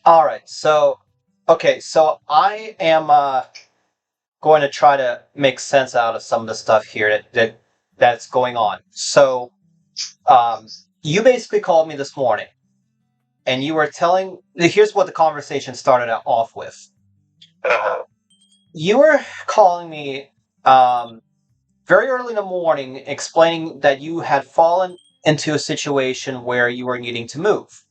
All right. So I am going to try to make sense out of some of the stuff here that's going on. Um, you basically called me this morning, and you were telling. Here's what the conversation started off with. Uh, You were calling me um, very early in the morning, explaining that you had fallen into a situation where you were needing to move,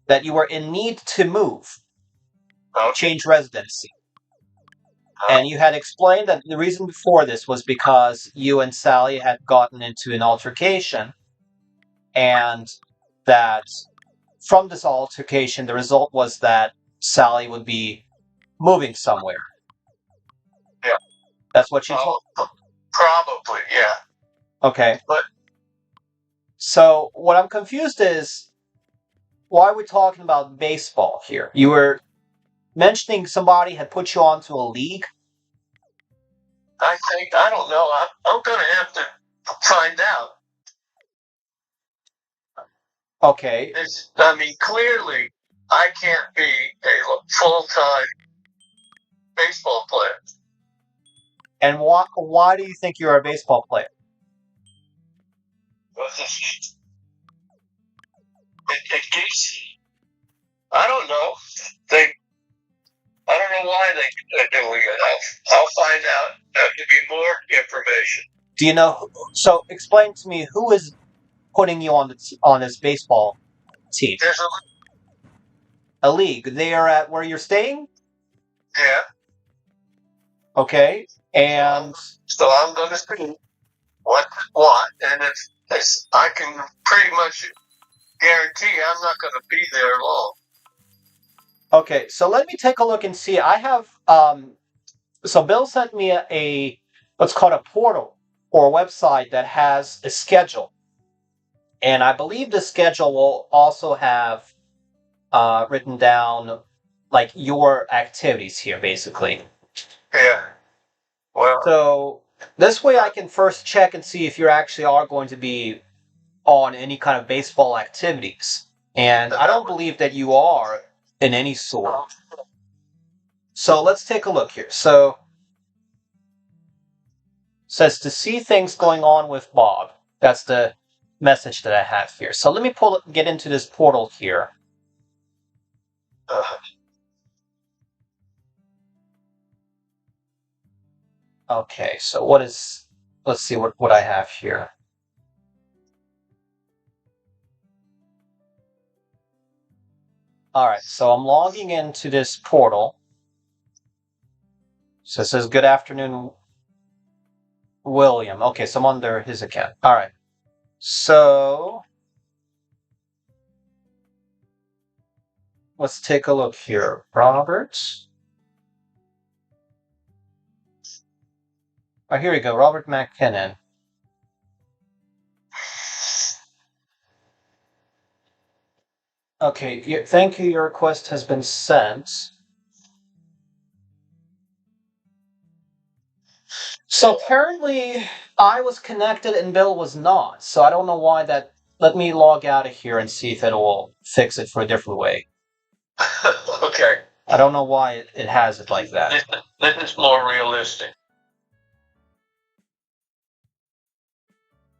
that you were in need to move, okay. change residency. Uh, And you had explained that the reason before this was because you and Sally had gotten into an altercation, and that from this altercation, the result was that Sally would be moving somewhere. yeah. That's what you told. Oh, probably, yeah. Okay. But So what I'm confused is why are we talking about baseball here? You were mentioning somebody had put you onto a league. I don't know. I'm going to have to find out. Okay. I mean, clearly, I can't be a full-time baseball player. And why do you think you're a baseball player? It keeps, I don't know. They, I don't know why they're doing it. I'll find out. Give me more information. Do you know? So explain to me who is putting you on this baseball team. There's A league. They are at where you're staying? yeah. Okay. And So I'm going to see what, and it's I can pretty much guarantee I'm not going to be there long. okay, so let me take a look and see. I have so Bill sent me a what's called a portal or a website that has a schedule. And I believe the schedule will also have written down like your activities here basically. Yeah. Well, So this way I can first check and see if you actually are going to be on any kind of baseball activities. And I don't believe that you are in any sort. So let's take a look here. So it says to see things going on with Bob. That's the message that I have here. So let me get into this portal here. uh, Okay, so let's see what I have here. All right, so I'm logging into this portal. So it says good afternoon, William. Okay, so I'm under his account. All right. So let's take a look here. Robert. Oh, here we go. Robert McKinnon. Okay, thank you. Your request has been sent. So apparently I was connected and Bill was not. So I don't know why that. Let me log out of here and see if it will fix it for a different way. okay. I don't know why it has it like that. This is more realistic.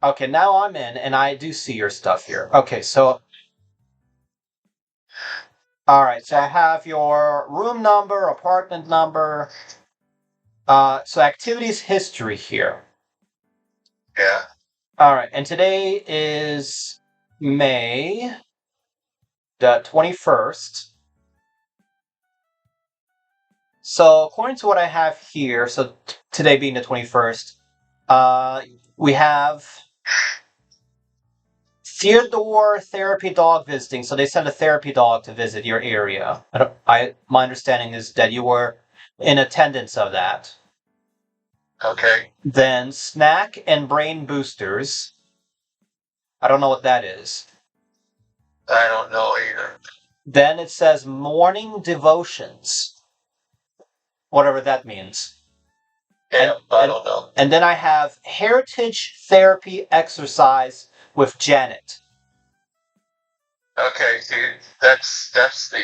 Okay, now I'm in and I do see your stuff here. Okay, so all right, so I have your room number, apartment number. So activities history here. Yeah. All right, and today is May the 21st. So according to what I have here, so today being the 21st, we have Theodore therapy dog visiting. So they sent a therapy dog to visit your area. My understanding is that you were in attendance of that. Okay. Then snack and brain boosters. I don't know what that is. I don't know either. Then it says morning devotions, whatever that means. Yeah, I don't know. And then I have heritage therapy exercise with Janet. Okay, see, that's the.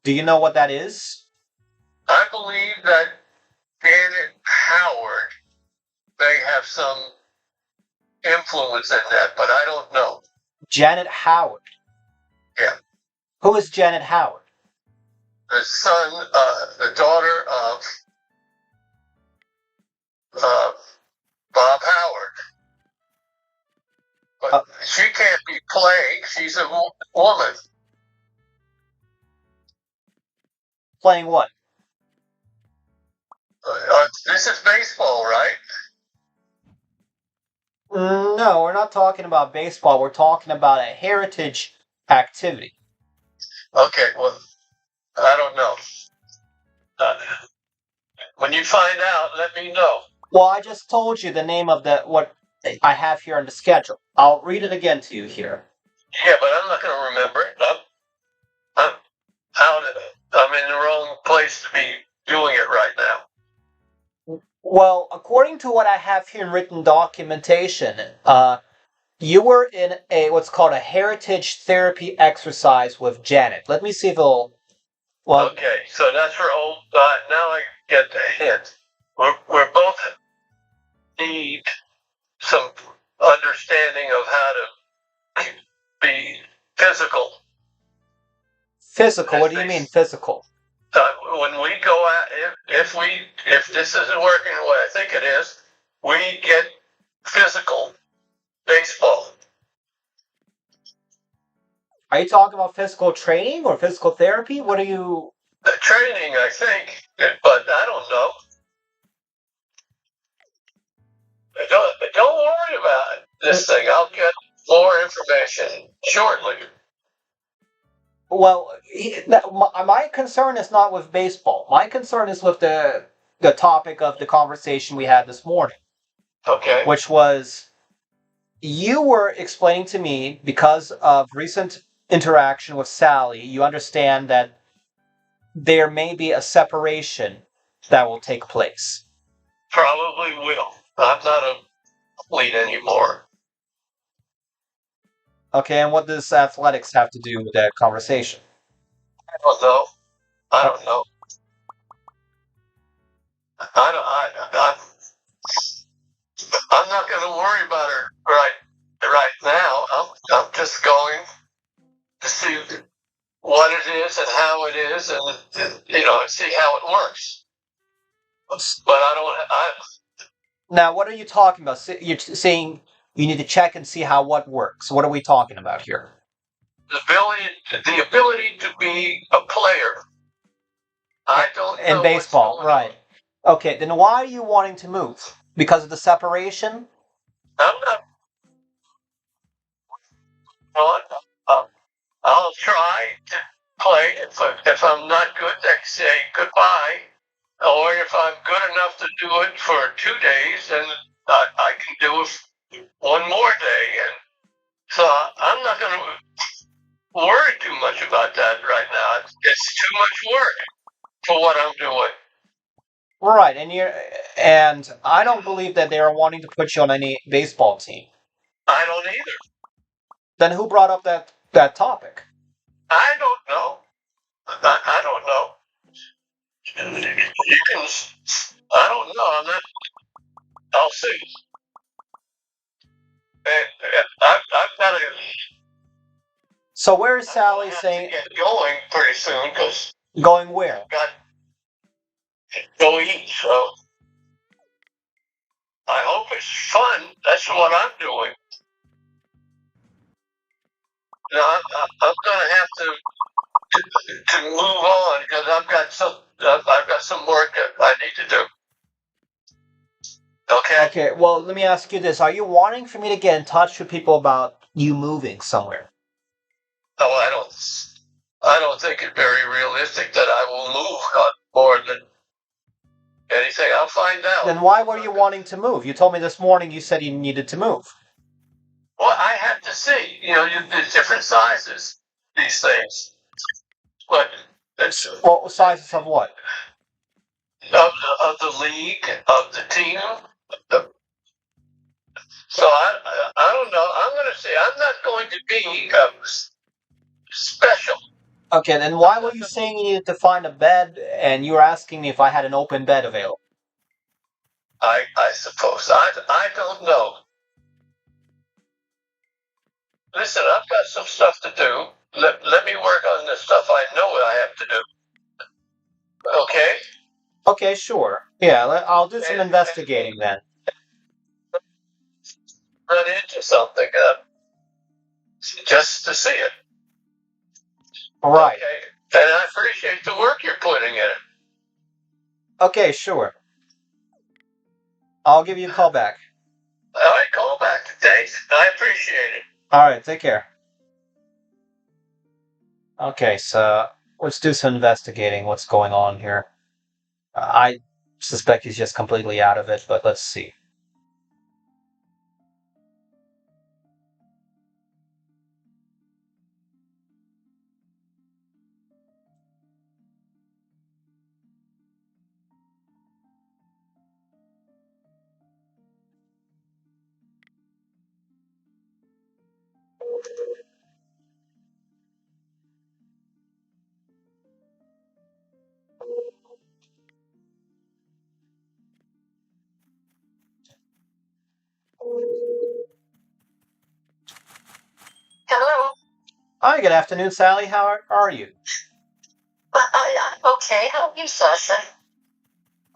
Do you know what that is? I believe that Janet Howard may have some influence in that, but I don't know. Janet Howard. Yeah. Who is Janet Howard? The daughter of uh, Bob Howard. But she can't be playing. She's a woman. Playing what? This is baseball, right? No, we're not talking about baseball. We're talking about a heritage activity. Okay, well, I don't know. When you find out, let me know. Well, I just told you the name of what I have here on the schedule. I'll read it again to you here. Yeah, but I'm not going to remember it. I'm out. I'm in the wrong place to be doing it right now. Well, according to what I have here in written documentation, you were in what's called a heritage therapy exercise with Janet. Let me see if it'll. Well, okay, so that's for old. Now I get the hint. We're both need some understanding of how to be physical. physical. What do you mean physical? When we go out, if this isn't working the way I think it is, we get physical baseball. Are you talking about physical training or physical therapy? What are you? Training, I think, but I don't know. Don't worry about this thing. I'll get more information shortly. Well, my concern is not with baseball. My concern is with the topic of the conversation we had this morning, Okay. which was you were explaining to me because of recent interaction with Sally, you understand that there may be a separation that will take place. Probably will. I'm not a athlete anymore. Okay, and what does athletics have to do with that conversation? I don't know. I don't know. I'm not going to worry about her right now. I'm just going to see what it is and how it is, and see how it works. But I don't. Now, what are you talking about? You're saying you need to check and see how what works. What are we talking about here? The ability to be a player. I don't know in baseball, right? Okay, then why are you wanting to move? Because of the separation? I'm not. I'll try to play. If I'm not good, I say goodbye. Or if I'm good enough to do it for 2 days, then I can do it one more day. And so I'm not going to worry too much about that right now. It's too much work for what I'm doing. Right, and I don't believe that they are wanting to put you on any baseball team. I don't either. Then who brought up that topic? I don't know. I don't know. You can. I don't know. I'm not. I'll see. And I've got to. So where is Sally saying get going pretty soon because going where? I've got to go eat. So I hope it's fun. That's what I'm doing. Now I'm going to have to move on because I've got some work that I need to do. Okay. Okay, well, let me ask you this. Are you wanting for me to get in touch with people about you moving somewhere? Oh, I don't think it's very realistic that I will move on more than anything. I'll find out. Then why were you wanting to move? You told me this morning you said you needed to move. Well, I have to see. There's different sizes, these things. But Well, sizes of what? Of the league, of the team. So I don't know. I'm going to say I'm not going to be special. Okay, then why were you saying you needed to find a bed and you were asking me if I had an open bed available? I suppose I don't know. Listen, I've got some stuff to do. Let me work on the stuff I know I have to do. Okay? Okay, sure. Yeah, I'll do some And investigating then. run into something just to see it. Right. Okay. And I appreciate the work you're putting in it. Okay, sure. I'll give you a call back. All right, call back today. I appreciate it. All right, take care. Okay, so let's do some investigating. What's going on here? I suspect he's just completely out of it, but let's see. Hello. Hi, good afternoon, Sally. How are you? I'm okay. How are you, Sasha?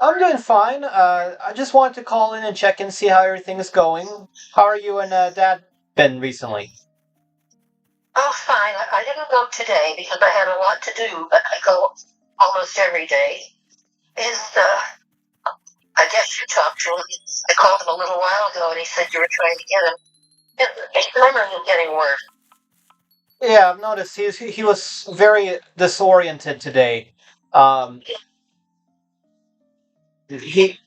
I'm doing fine. I just wanted to call in and check and see how everything is going. How are you and Dad been recently? Oh, fine. I didn't go today because I had a lot to do, but I go almost every day. Is I guess you talked to him. I called him a little while ago, and he said you were trying to get him. His memory is getting worse. Yeah, I've noticed he was very disoriented today. Um, he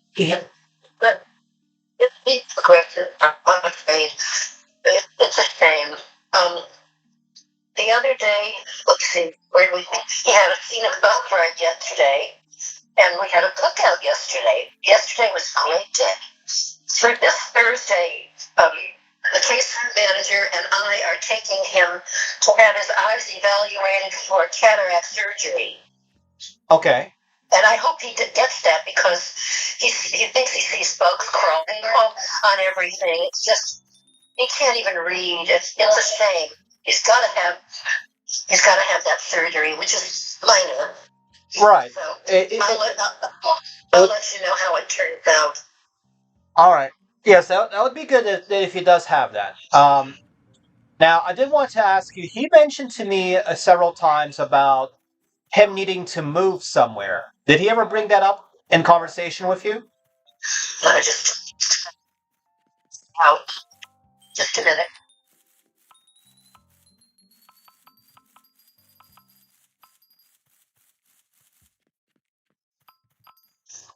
But it's aggressive. I'm afraid. It's a shame. Um, the other day, let's see, where we he had a scene of boat ride yesterday. And we had a cookout yesterday. Yesterday was a great day. For this Thursday, the case manager and I are taking him to have his eyes evaluated for cataract surgery. okay. And I hope he gets that because he thinks he sees bugs crawling on everything. It's just he can't even read. It's a shame. He's got to have that surgery, which is minor. Right. So It- I'll let you know how it turns out. all right. Yes, that would be good if he does have that. Now, I did want to ask you, he mentioned to me several times about him needing to move somewhere. Did he ever bring that up in conversation with you? Just out. Just a minute.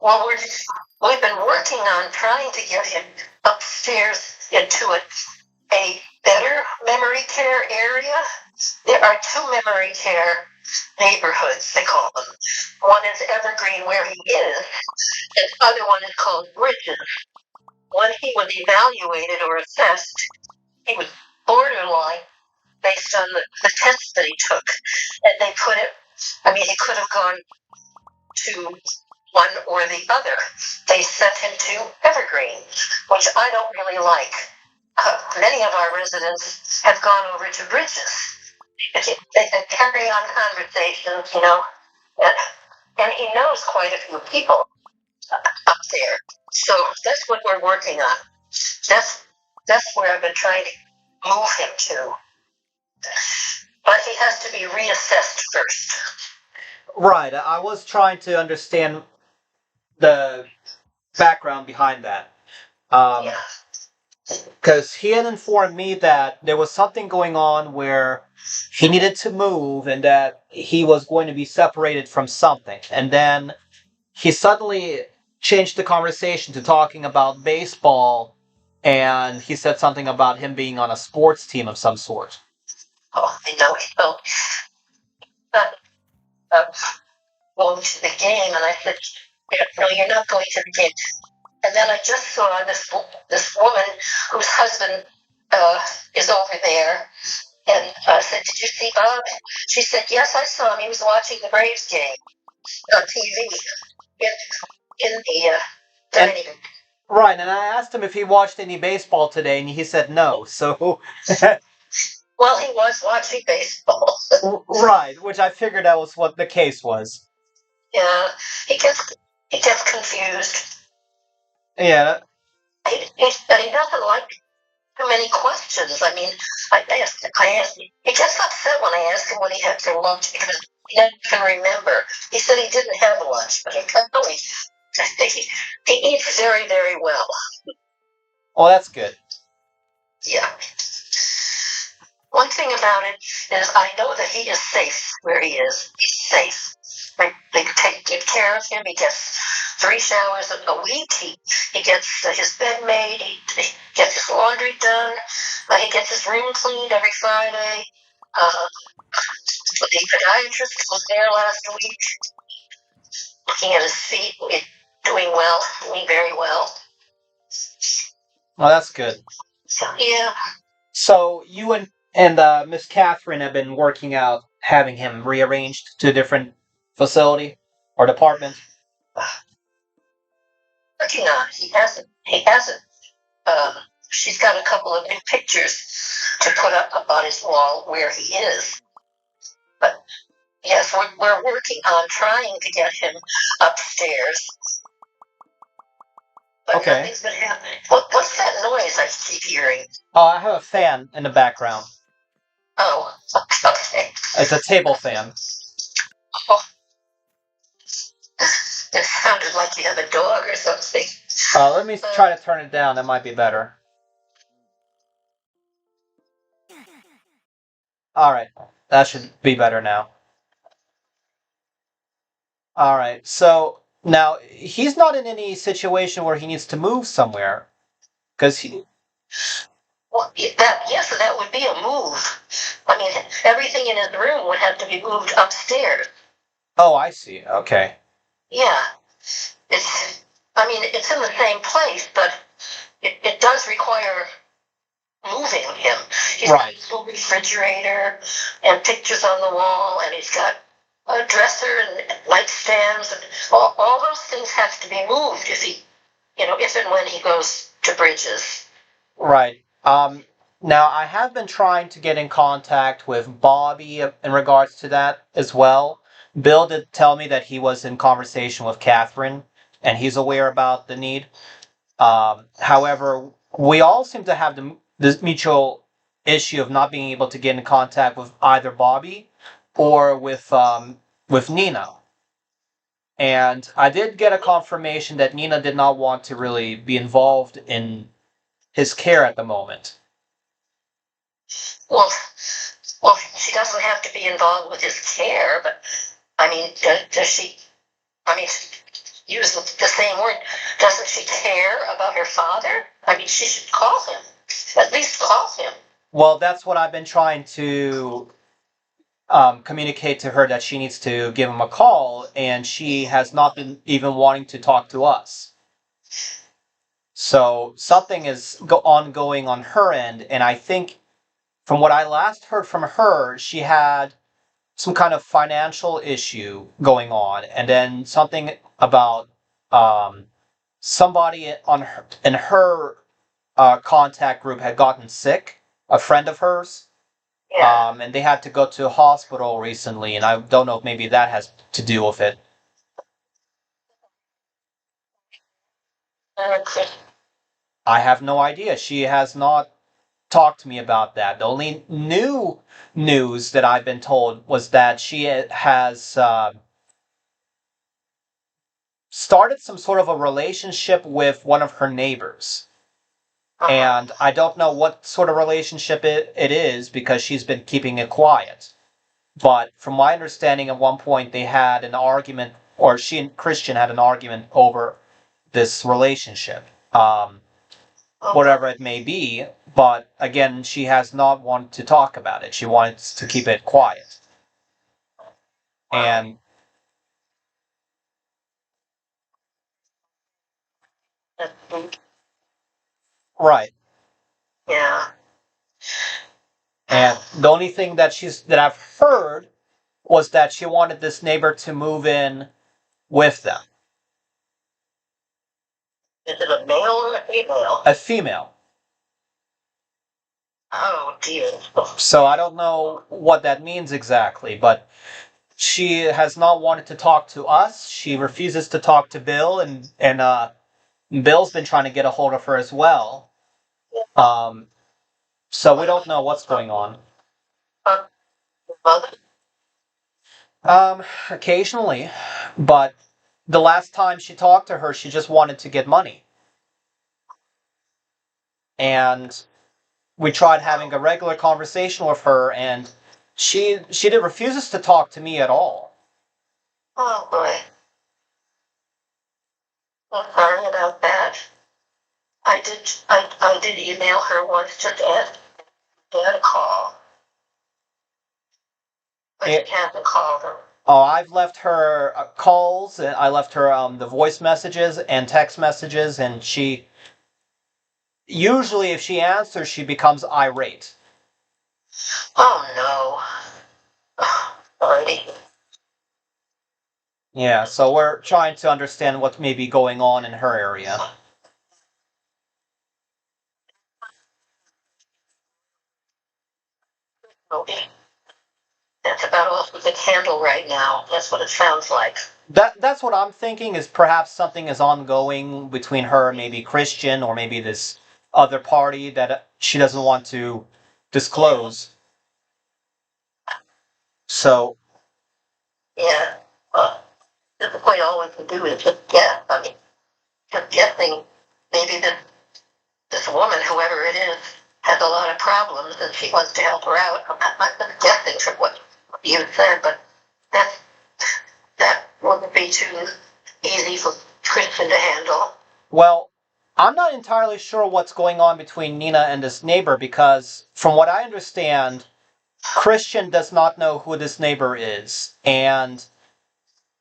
Well, we've been working on trying to get him upstairs into a better memory care area. There are two memory care neighborhoods, they call them. One is Evergreen, where he is, and the other one is called Bridges. When he was evaluated or assessed, he was borderline based on the tests that he took. And they put it, he could have gone to one or the other. They sent him to Evergreen, which I don't really like. Many of our residents have gone over to Bridges. They can carry on conversations, and he knows quite a few people up there. So that's what we're working on. That's where I've been trying to move him to. But he has to be reassessed first. Right. I was trying to understand the background behind that. Yeah. Because he had informed me that there was something going on where he needed to move and that he was going to be separated from something. And then he suddenly changed the conversation to talking about baseball, and he said something about him being on a sports team of some sort. Oh, I know. So, uh, going to the game, and I said, no, you're not going to the game. And then I just saw this woman whose husband is over there, and I said, "Did you see Bob?" She said, "Yes, I saw him. He was watching the Braves game on TV in the And dining room." right, and I asked him if he watched any baseball today, and he said no. So Well, he was watching baseball. right, which I figured that was what the case was. Yeah, he gets confused. Yeah. And he doesn't like too many questions. I mean, I asked, he gets upset when I ask him what he had for lunch because he doesn't even remember. He said he didn't have lunch, but he eats very, very well. Oh, that's good. Yeah. One thing about it is I know that he is safe where he is. He's safe. They take good care of him. He gets 3 showers a week. He gets his bed made. He gets his laundry done. He gets his room cleaned every Friday. The podiatrist was there last week, looking at his feet, doing well, doing very well. Oh, that's good. So yeah. So you and Miss Catherine have been working out having him rearranged to a different facility or department. Working on it. He hasn't. He hasn't. She's got a couple of new pictures to put up on his wall where he is. But yes, we're working on trying to get him upstairs. But Okay. nothing's been happening. What's that noise I keep hearing? Oh, I have a fan in the background. Oh, okay. It's a table fan. Oh, it sounded like you have a dog or something. Let me try to turn it down. That might be better. All right, that should be better now. All right, so now he's not in any situation where he needs to move somewhere because he. Well, that would be a move. I mean, everything in his room would have to be moved upstairs. Oh, I see. Okay. Yeah, it's. I mean, it's in the same place, but it does require moving him. He's got Right. his little refrigerator and pictures on the wall, and he's got a dresser and nightstands, and all those things have to be moved if and when he goes to Bridges. Right. Now I have been trying to get in contact with Bobby in regards to that as well. Bill did tell me that he was in conversation with Catherine, and he's aware about the need. However, we all seem to have this mutual issue of not being able to get in contact with either Bobby or with Nina. And I did get a confirmation that Nina did not want to really be involved in his care at the moment. Well, she doesn't have to be involved with his care, but I mean, does she? I mean, use the same word. Doesn't she care about her father? I mean, she should call him. At least call him. Well, that's what I've been trying to communicate to her, that she needs to give him a call, and she has not been even wanting to talk to us. So something is ongoing on her end, and I think from what I last heard from her, she had some kind of financial issue going on, and then something about somebody in her contact group had gotten sick, a friend of hers. Yeah. And they had to go to a hospital recently, and I don't know if maybe that has to do with it. I have no idea. She has not talked to me about that. The only new news that I've been told was that she has started some sort of a relationship with one of her neighbors. And I don't know what sort of relationship it is because she's been keeping it quiet. But from my understanding, at one point they had an argument, or she and Christian had an argument over this relationship, whatever it may be. But again, she has not wanted to talk about it. She wants to keep it quiet. And Right. Yeah. And the only thing that I've heard was that she wanted this neighbor to move in with them. Is it a male or a female? A female. Oh dear. So I don't know what that means exactly, but she has not wanted to talk to us. She refuses to talk to Bill, and Bill's been trying to get a hold of her as well. Um, so we don't know what's going on. Mother? Occasionally, but the last time she talked to her, she just wanted to get money. And we tried having a regular conversation with her, and she refuses to talk to me at all. Oh boy. I'm sorry about that. I did email her once just to ask Dad a call. But she hasn't called her. Oh, I've left her calls. I left her the voice messages and text messages, and she usually, if she answers, she becomes irate. Oh no. Already. Yeah, so we're trying to understand what may be going on in her area. Okay. That's about all we can handle right now. That's what it sounds like. That's what I'm thinking is perhaps something is ongoing between her and maybe Christian or maybe this other party that she doesn't want to disclose. So Yeah. At the point all we can do is just guess. I mean, just guessing. Maybe this woman, whoever it is, has a lot of problems and she wants to help her out. I'm just guessing from what you said, but that wouldn't be too easy for Kristen to handle. well, I'm not entirely sure what's going on between Nina and this neighbor because from what I understand, Christian does not know who this neighbor is, and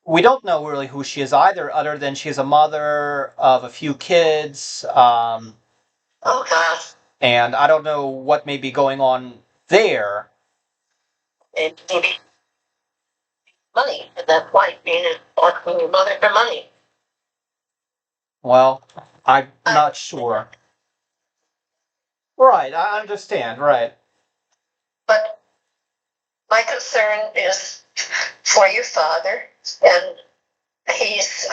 we don't know really who she is either, other than she's a mother of a few kids, Oh gosh. and I don't know what may be going on there. And maybe money. And that's why being asking your mother for money. Well, I'm not sure. Right, I understand, right. But my concern is for your father, and he's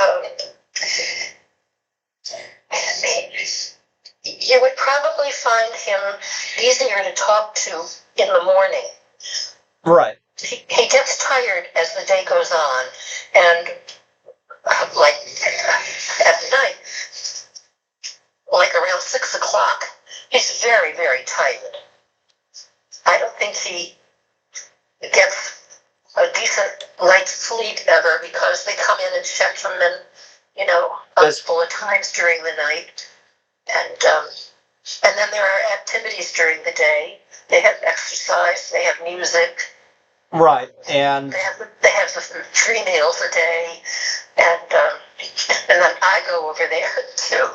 you would probably find him easier to talk to in the morning. Right. He gets tired as the day goes on, and like at night, like around 6 o'clock, he's very, very tired. I don't think he gets a decent night's sleep ever because they come in and check him a couple of times during the night. And then there are activities during the day. They have exercise, they have music. Right, and they have the 3 meals a day, and then I go over there too.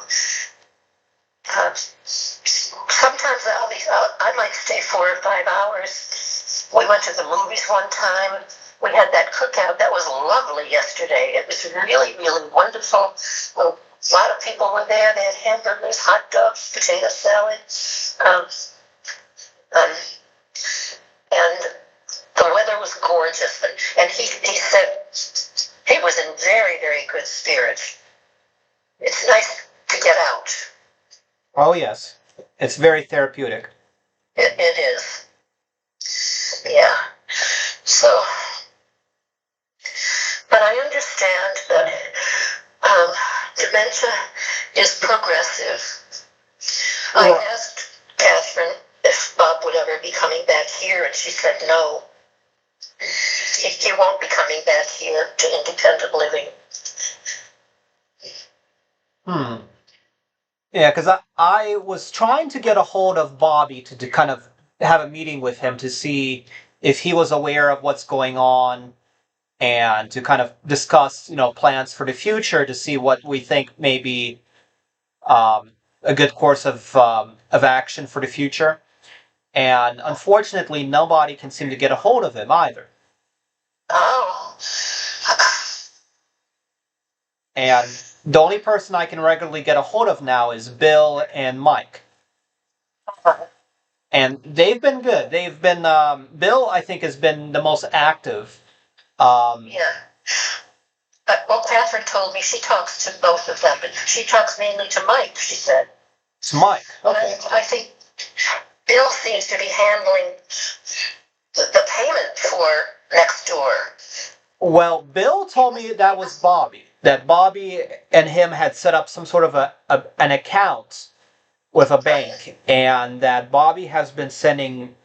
Sometimes I might stay 4 or 5 hours. We went to the movies one time. We had that cookout that was lovely yesterday. It was really, really wonderful. A lot of people were there. They had hamburgers, hot dogs, potato salad, and the weather was gorgeous. And he said he was in very, very good spirits. It's nice to get out. oh yes, it's very therapeutic. It is. Yeah. So, but I understand that dementia is progressive. I asked Catherine if Bob would ever be coming back here, and she said no. He won't be coming back here to independent living. Yeah, because I was trying to get a hold of Bobby to kind of have a meeting with him to see if he was aware of what's going on and to kind of discuss, plans for the future to see what we think maybe a good course of action for the future. And unfortunately, nobody can seem to get a hold of him either. Oh. And the only person I can regularly get a hold of now is Bill and Mike. And they've been good. They've been, Bill, I think, has been the most active. Yeah. Well, Catherine told me she talks to both of them, but she talks mainly to Mike, she said. It's Mike. Okay. I think Bill seems to be handling the payment for next door. Well, Bill told me that was Bobby. That Bobby and him had set up some sort of an account with a bank, and that Bobby has been sending,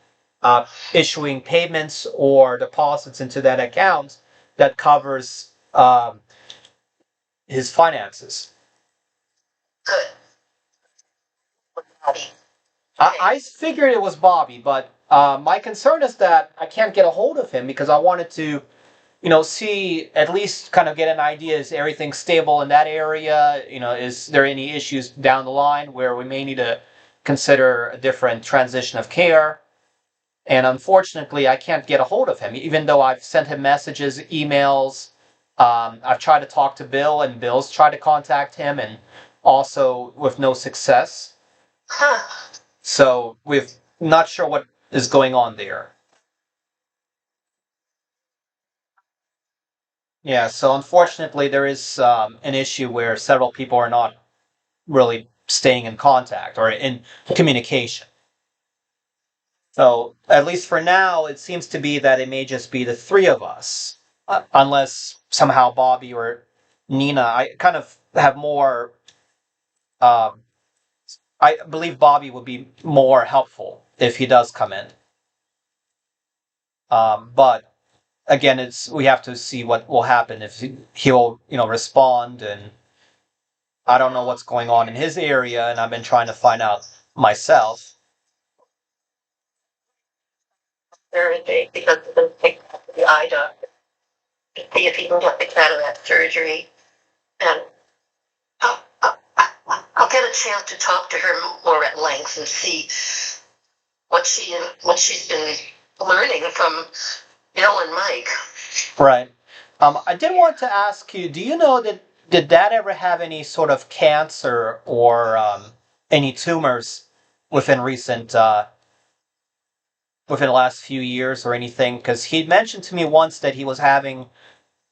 issuing payments or deposits into that account that covers his finances. Good. Bobby. I figured it was Bobby, but my concern is that I can't get a hold of him because I wanted to, see, at least kind of get an idea, is everything stable in that area? Is there any issues down the line where we may need to consider a different transition of care? And unfortunately, I can't get a hold of him, even though I've sent him messages, emails. I've tried to talk to Bill, and Bill's tried to contact him, and also with no success. Huh. So we're not sure what is going on there. Yeah, so unfortunately, there is an issue where several people are not really staying in contact or in communication. So, at least for now, it seems to be that it may just be the three of us, unless somehow Bobby or Nina. I kind of have more. Um, I believe Bobby would be more helpful if he does come in. But again, it's we have to see what will happen if he will, respond. And I don't know what's going on in his area, and I've been trying to find out myself. Very big because it's going to take the eye doctor to see if he can get the cataract surgery. And I'll get a chance to talk to her more at length and see what she's been learning from Bill and Mike. Right. I did want to ask you, do you know that did Dad ever have any sort of cancer or any tumors within within the last few years or anything? Because he mentioned to me once that he was having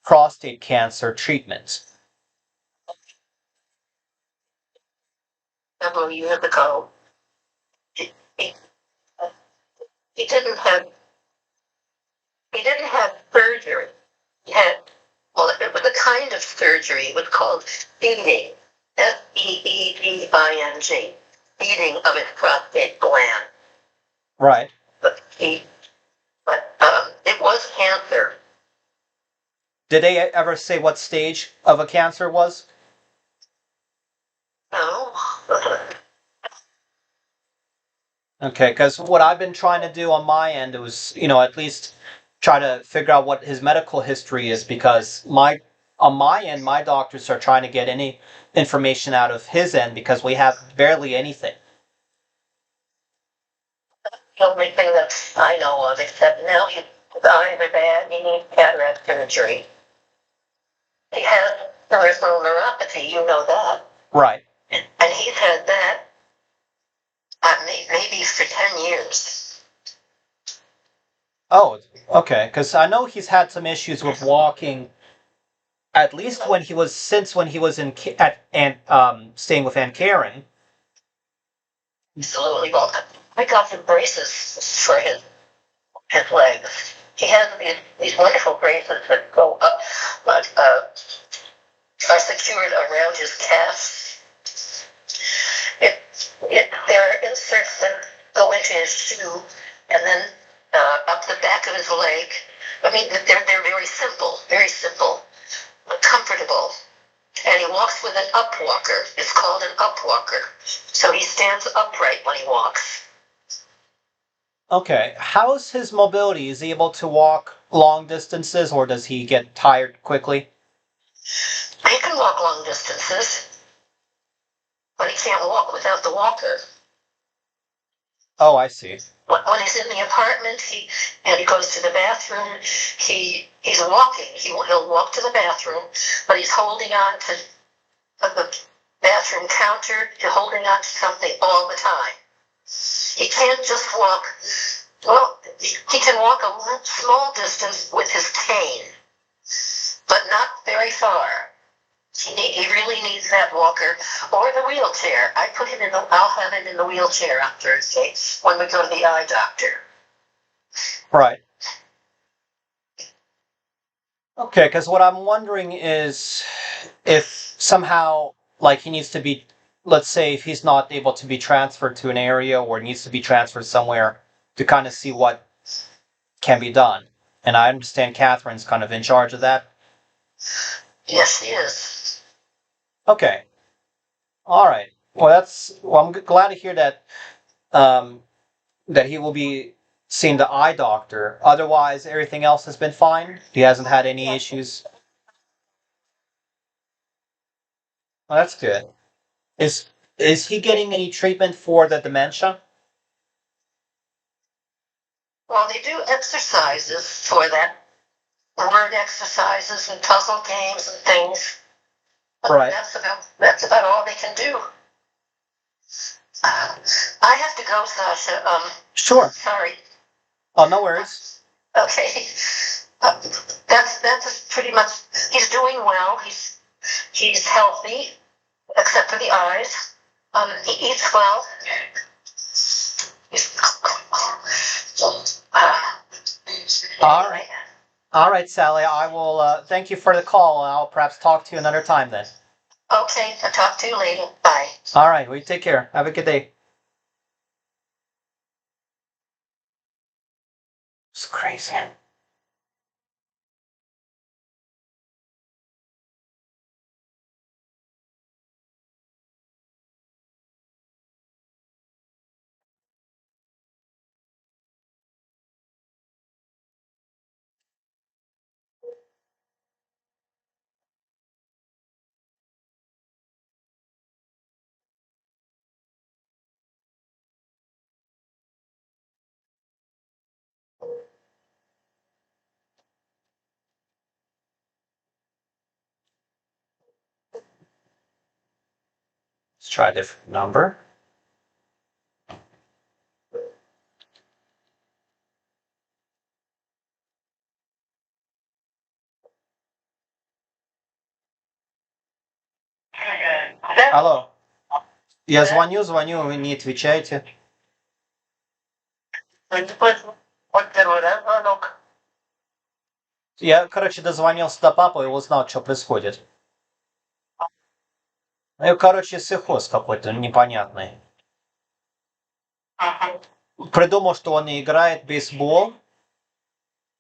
prostate cancer treatment. Several years ago, he, he, he didn't have surgery. He had, well, it was a kind of surgery. It was called feeding, Seeding, feeding of his prostate gland. Right. But it was cancer. Did they ever say what stage of a cancer it was? No. Okay, because what I've been trying to do on my end was, at least try to figure out what his medical history is, because on my end, my doctors are trying to get any information out of his end because we have barely anything. The only thing that I know of, except now his eyes are bad, he needs cataract surgery. He has peripheral neuropathy, you know that. Right. And he's had that maybe for 10 years. Oh, okay. Because I know he's had some issues with walking, at least when he was in at and staying with Aunt Karen. Absolutely. Well, I got some braces for his legs. He has these wonderful braces that go up, but are secured around his calves. There are inserts that go into his shoe and then up the back of his leg. I mean, they're very simple, but comfortable. And he walks with an up walker. It's called an up walker. So he stands upright when he walks. Okay. How's his mobility? Is he able to walk long distances, or does he get tired quickly? He can walk long distances. but he can't walk without the walker. Oh, I see. When he's in the apartment, and he goes to the bathroom, he's walking. He'll walk to the bathroom, but he's holding on to the bathroom counter, holding on to something all the time. He can't just walk. Well, he can walk a small distance with his cane, but not very far. He really needs that walker or the wheelchair. I'll have him in the wheelchair on Thursday when we go to the eye doctor. Right. Okay, because what I'm wondering is if somehow, like, he needs to be, let's say, if he's not able to be transferred to an area or needs to be transferred somewhere to kind of see what can be done. And I understand Catherine's kind of in charge of that. Yes, he is. Okay. All right. Well, I'm glad to hear that that he will be seeing the eye doctor. Otherwise, everything else has been fine. He hasn't had any issues. Well, that's good. Is is he getting any treatment for the dementia? Well, they do exercises for that, word exercises and puzzle games and things. But Right. that's about all they can do. I have to go, Sasha. Sure. Sorry. Oh, no worries. Okay. That's pretty much. He's doing well. He's healthy, except for the eyes. He eats well. All right. All right, Sally. I will thank you for the call. I'll perhaps talk to you another time then. Okay, I'll talk to you later. Bye. All right. Well, you take care. Have a good day. It's crazy. Let's try a different number. Алло. Я звоню, вы не отвечаете. Я, короче, дозвонился до папы и узнал, что происходит. Ну, короче, психоз какой-то непонятный. Придумал, что он не играет в бейсбол.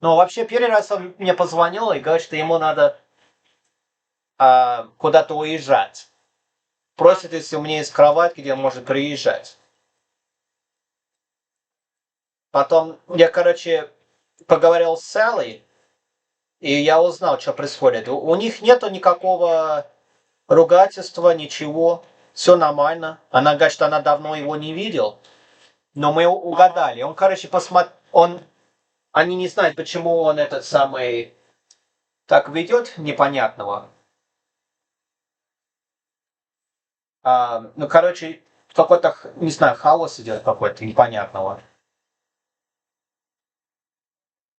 Но вообще, первый раз он мне позвонил и говорит, что ему надо куда-то уезжать. Просит, если у меня есть кровать, где он может приезжать. Потом я, короче, поговорил с Салли, и я узнал, что происходит. У них нету никакого ругательства, ничего. Все нормально. Она говорит, что она давно его не видел. Но мы угадали. Он, короче, они не знают, почему он этот самый так ведет непонятного. Ну, короче, какой-то, не знаю, хаос идет какой-то непонятного.